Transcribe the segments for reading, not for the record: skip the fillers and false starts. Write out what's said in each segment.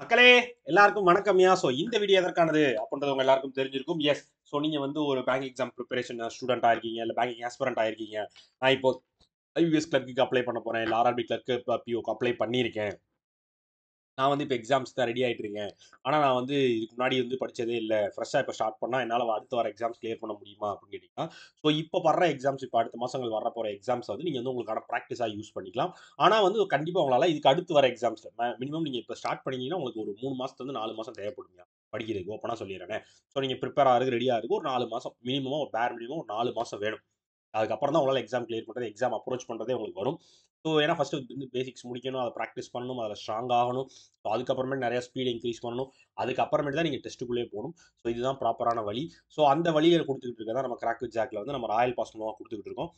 மக்களே எல்லாருக்கும் வணக்கம்யா. ஸோ இந்த வீடியோ எதற்கானது அப்படின்றது உங்க எல்லாருக்கும் தெரிஞ்சிருக்கும். எஸ், ஸோ நீங்க வந்து ஒரு பேங்க் எக்ஸாம் ப்ரிப்பரேஷன் ஸ்டூடெண்ட் ஆயிருக்கீங்க, இல்லை பேங்கிங் ஆஸ்பிரண்ட் ஆயிருக்கீங்க. நான் இப்போ ஐபிஎஸ் கிளர்க்கு அப்ளை பண்ண போறேன், இல்லை ஆர்ஆர்பி கிளர்க்கு பிஓக்கு அப்ளை பண்ணியிருக்கேன். நான் வந்து இப்போ எக்ஸாம்ஸ் தான் ரெடி ஆகிட்டு இருக்கேன். ஆனால் நான் வந்து இதுக்கு முன்னாடி வந்து படித்ததே இல்லை. ஃப்ரெஷ்ஷாக இப்போ ஸ்டார்ட் பண்ணால் என்னால் அடுத்து வர எக்ஸாம்ஸ் கிளியர் பண்ண முடியுமா அப்படின்னு கேட்டிங்கன்னா, ஸோ இப்போ வர எக்ஸாம்ஸ், இப்போ அடுத்த மாதங்கள் வர போகிற எக்ஸாம்ஸ் வந்து நீங்கள் வந்து உங்களுக்கான ப்ராக்டிஸாக யூஸ் பண்ணிக்கலாம். ஆனால் வந்து கண்டிப்பாக உங்களால் இதுக்கு அடுத்து வர எக்ஸாம்ஸ் மினிமம் நீங்கள் இப்போ ஸ்டார்ட் பண்ணிங்கன்னா உங்களுக்கு ஒரு 3 மாதத்துலேருந்து 4 மாதம் தேவைப்படுங்க படிக்கிறதுக்கு. ஓப்பனாக சொல்லிடுறேன். ஸோ நீங்கள் ப்ரிப்பேர் ஆகிறது ரெடியாக இருக்குது ஒரு 4 மாதம் மினிமம், ஒரு பேர் மினிமம் ஒரு 4 மாதம் வேணும். அதுக்கப்புறம் தான் உங்களால் எக்ஸாம் கிளியர் பண்ணுறது, எக்ஸாம் அப்ரோச் பண்ணுறதே உங்களுக்கு வரும். ஸோ ஏன்னா ஃபஸ்ட்டு வந்து பேசிக்ஸ் முடிக்கணும், அதை ப்ராக்டிஸ் பண்ணணும், அதில் ஸ்ட்ராங் ஆகணும். ஸோ அதுக்கப்புறமேட்டு நிறைய ஸ்பீட் இன்க்ரீஸ் பண்ணணும். அதுக்கப்புறமேட்டு தான் நீங்கள் டெஸ்ட்டுக்குள்ளே போகணும். ஸோ இதுதான் ப்ராப்பரான வழி. ஸோ அந்த வழியை கொடுத்துக்கிட்டு இருக்க தான் நம்ம கிராக் வித் ஜாக்ல வந்து நம்ம ராயல் பாஸ் மூலமாக கொடுத்துக்கிட்டு இருக்கோம்.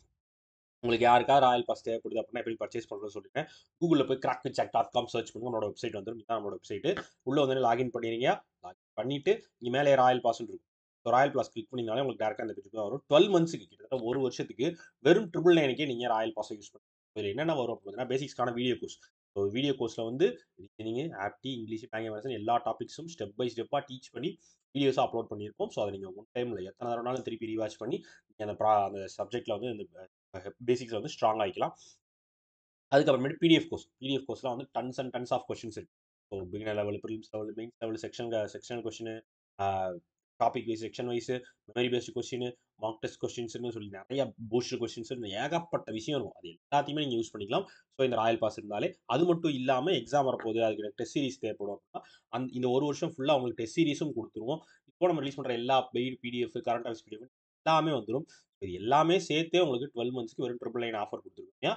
உங்களுக்கு யாருக்காவது ராயல் பாஸ் தேவைப்படுது அப்படின்னா எப்படி பர்ச்சேஸ் பண்ணுறதுன்னு சொல்லிட்டேன். கூகுளில் போய் crackvithjack.com சர்ச் பண்ணுங்க, நம்மளோட வெப்சைட் வந்துடும். இதுதான் நம்மளோட வெப்சைட்டு. உள்ளே வந்து லாகின் பண்ணிடுங்க. லாகின் பண்ணிவிட்டு இங்கே மேலே ராயல் பாஸ்ன்னு இருக்கும். ஸோ ராயல் பாஸ் கிளிக் பண்ணிங்கனாலே உங்களுக்கு டேரெக்டாக அந்த பேஜுக்கு தான் வரும். 12 மந்த்ஸுக்கு கிட்டத்தட்ட ஒரு வருஷத்துக்கு வெறும் 999க்கே நீங்கள் ராயல் பாஸை யூஸ் பண்ணுங்க. இதில் என்னென்ன வரும் அப்படின்னா பேசிக்ஸ்க்கான வீடியோ கோர்ஸ். ஸோ வீடியோ கோர்ஸில் வந்து ரீசனிங்கு, ஆப்டி, இங்கிலீஷ், பேங்கிங் மேத்ஸ் எல்லா டாபிக்ஸும் ஸ்டெப் பை ஸ்டெப்பாக டீச் பண்ணி வீடியோஸாக அப்லோட் பண்ணியிருப்போம். ஸோ அதை நீங்கள் ஒன் டைமில் எத்தனை தடவைனாலும் திருப்பி ரீவாச் பண்ணி நீங்கள் அந்த சப்ஜெக்ட்டில் வந்து இந்த பேசிக்ஸில் வந்து ஸ்ட்ராங் ஆகிக்கலாம். அதுக்கப்புறமேட்டு பிடிஎஃப் கோர்ஸ். பிடிஎஃப் கோர்ஸ்லாம் வந்து tons and tons of questions இருக்கு. So beginner level, prelims level, mains level, sectional question, topic wise, section wise, memory based question, mark test கொஸ்டின்ஸ்னு சொல்லி நிறைய பூஸ்டர் கொஸ்டின்ஸ், ஏகப்பட்ட விஷயம் இருக்கும். அது எல்லாத்தையுமே நீங்கள் யூஸ் பண்ணிக்கலாம். ஸோ இந்த ராயல் பாஸ் இருந்தாலே. அது மட்டும் இல்லாமல் எக்ஸாம் வரப்போகுது, அதுக்கு டெஸ்ட் சீரிஸ் தேவைப்படும் அப்படின்னா இந்த ஒரு வருஷம் ஃபுல்லாக உங்களுக்கு டெஸ்ட் சீரிஸும் கொடுத்துருவோம். இப்போ நம்ம ரிலீஸ் பண்ணுற எல்லா paid PDF, current affairs PDF எல்லாமே வந்துடும். இது எல்லாமே சேர்த்தே உங்களுக்கு 12 மந்த்ஸ்க்கு வெறும் 999 ஆஃபர் கொடுத்துருக்கீங்க.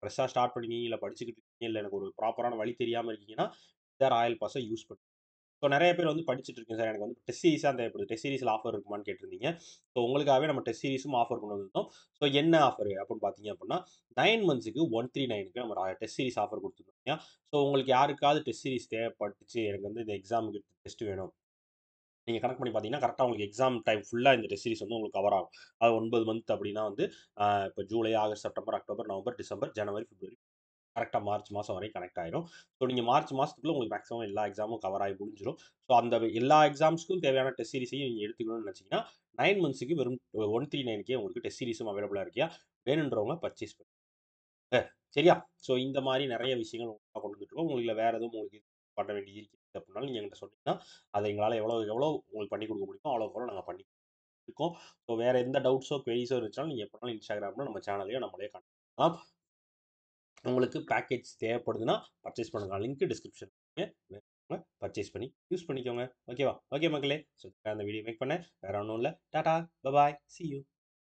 ஃப்ரெஷ்ஷாக ஸ்டார்ட் பண்ணிருக்கீங்க, இல்லை படிச்சுக்கிட்டு இருக்கீங்க, இல்லை எனக்கு ஒரு ப்ராப்பரான வழி தெரியாமல் இருக்கீங்கன்னா இந்த ராயல் பாஸை யூஸ் பண்ணுங்க. ஸோ நிறைய பேர் வந்து படிச்சுட்டு இருக்கேன் சார், எனக்கு வந்து டெஸ்ட் சீரிஸாக தேவைப்படுது, டெஸ்ட் சீரிஸில் ஆஃபர் இருக்குமான்னு கேட்டிருந்தீங்க. ஸோ உங்களுக்காகவே நம்ம டெஸ்ட் சீரிஸும் ஆஃபர் கொண்டு வந்திருந்தோம். ஸோ என்ன ஆஃபர் அப்படின்னு பார்த்தீங்க அப்படின்னா 9 மந்த்ஸுக்கு 139க்கு நம்ம டெஸ்ட் சீரிஸ் ஆஃபர் கொடுத்துருந்தோம். ஸோ உங்களுக்கு யாருக்காவது டெஸ்ட் சீரிஸ் தேவைப்பட்டுச்சு, எனக்கு வந்து இந்த எக்ஸாமுக்கு டெஸ்ட் வேணும், நீங்கள் கனெக்ட் பண்ணி பார்த்தீங்கன்னா கரெக்டாக உங்களுக்கு எக்ஸாம் டைம் ஃபுல்லாக இந்த டெஸ்ட் சீரிஸ் வந்து உங்களுக்கு கவர் ஆகும். அது 9 மந்த் அப்படின்னா வந்து இப்போ July, August, September, October, November, December, January, February, கரெக்டாக மார்ச் மாதம் வரைக்கும் கனெக்ட் ஆயிரும். ஸோ நீங்கள் மார்ச் மாதத்துக்குள்ள உங்களுக்கு மேக்ஸிமம் எல்லா எக்ஸாமும் கவர் ஆகி முடிஞ்சிடும். ஸோ அந்த எல்லா எக்ஸாம்ஸ்க்கும் தேவையான டெஸ்ட் சீரிஸையும் நீங்கள் எடுத்துக்கணும்னு நினச்சிங்கன்னா 9 மந்த்ஸுக்கு வெறும் 139க்கே உங்களுக்கு டெஸ்ட் சீரிஸும் அவைலபிளாக இருக்கியா, வேணுன்றவங்க பர்ச்சேஸ் பண்ணுங்க. சரியா? ஸோ இந்த மாதிரி நிறைய விஷயங்கள் உங்களுக்கு கொண்டு வந்துட்டுருக்கோம். உங்களுக்கு வேற எதுவும் உங்களுக்கு பண்ண வேண்டியது இருக்குது அப்படின்னாலும் நீங்கள் என்கிட்ட சொன்னீங்கன்னா அதை எங்களால் எவ்வளோ எவ்வளோ உங்களுக்கு பண்ணி கொடுக்க முடியுமோ அவ்வளோக்கு எவ்வளோ நாங்கள் பண்ணி இருக்கோம். ஸோ வேற எந்த டவுட்ஸோ குவெரிஸோ இருந்துச்சாலும் நீங்கள் எப்போனாலும் இன்ஸ்டாகிராமில் நம்ம சேனலையோ நம்மளே கான்டாக்ட் பண்ணலாம். உங்களுக்கு பேக்கேஜ் தேவைப்படுதுன்னா பர்ச்சேஸ் பண்ணுங்க. லிங்க் டிஸ்கிரிப்ஷன் பர்ச்சேஸ் பண்ணி யூஸ் பண்ணிக்கோங்க. ஓகேவா? ஓகே மக்களே. ஸோ அந்த வீடியோ மேக் பண்ணேன். வேற ஒன்றும் இல்லை. Tata, bye bye, C you.